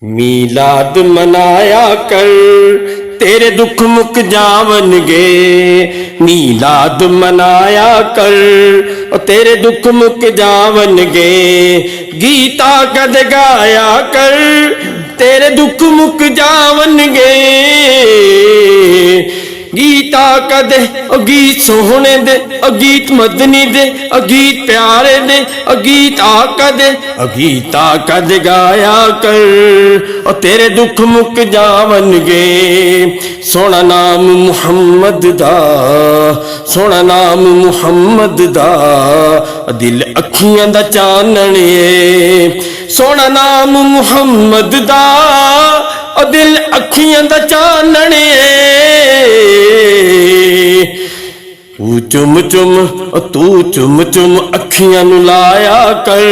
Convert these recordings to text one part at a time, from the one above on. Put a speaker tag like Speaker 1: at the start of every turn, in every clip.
Speaker 1: मीलाद मनाया कर तेरे दुख मुक जावनगे। मीलाद मनाया कर और तेरे दुख मुक जावनगे। गीता कद गाया कर तेरे दुख मुक जावनगे। गीता कदे गीत सोहने दे गीत मदनी दे गीत प्यारे दे गीत आका दे गीता कद गाया कर और तेरे दुख मुक जावनगे। सोना नाम मुहम्मद दा सोना नाम मुहम्मद दा दिल अखियां दा चानण ए। सोना नाम मुहम्मद दा दिल अखियां दा चानण तू चुम चुम तू चुम चुम अखियां नु लाया कर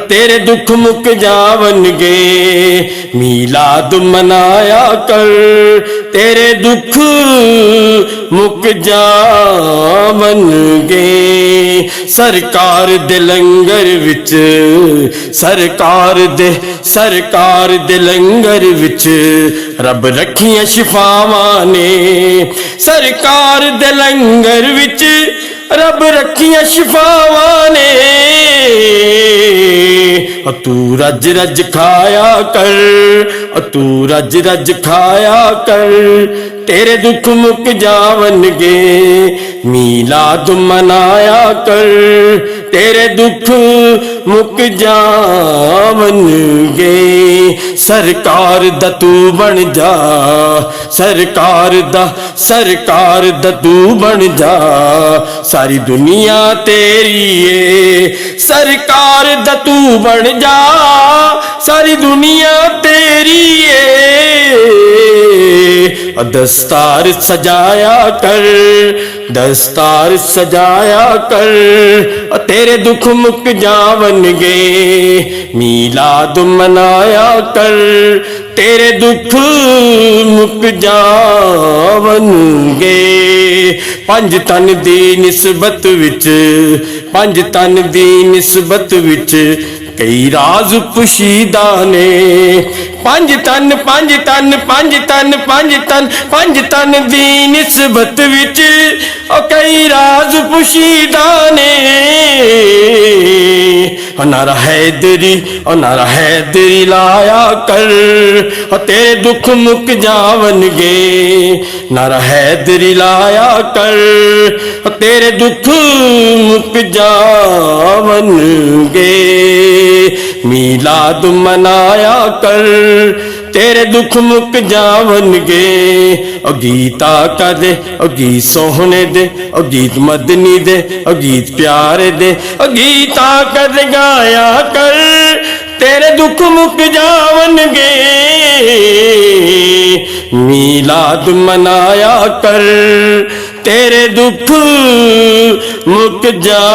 Speaker 1: तेरे दुख मुक जावनगे। मीलाद मनाया कर तेरे दुख मुक जावनगे। सरकार दे लंगर विच सरकार दे लंगर विच रब रखियां शिफावां ने। सरकार दे लंगर विच रब रखियां शिफावां ने। तू रज रज खाया कर तू रज रज खाया कर तेरे दुख मुक जावनगे। मीलाद मनाया कर तेरे दुख मुक जावनगे। सरकार दा तू बन जा सरकार दा तू बन जा सारी दुनिया तेरी है। सरकार दा तू बन जा सारी दुनिया तेरी है। दस्तार सजाया कर दस्तार सजाया कर तेरे दुख मुक जावनगे। मीलाद मनाया कर तेरे दुख मुक जावनगे। पंज तन दी निस्बत विच पंज तन दी निस्बत विच कई राज पुशीदा ने। पंज तन पंज तन पंज तन पंज तन पंज तन दी निस्बत विच कई राज पुशीदा ने। नारा हैदरी लाया कर तेरे दुख मुक जावनगे। नारा हैदरी लाया कर तेरे दुख मुक जावनगे। मीलाद मनाया कर तेरे दुख मुक जावनगे। गीता कदे गीत सोहने दे गीत मदनी दे गीत प्यारे दे गीता कद गाया कर तेरे दुख मुक जावनगे। मीलाद मनाया कर तेरे दुख मुक जावनगे।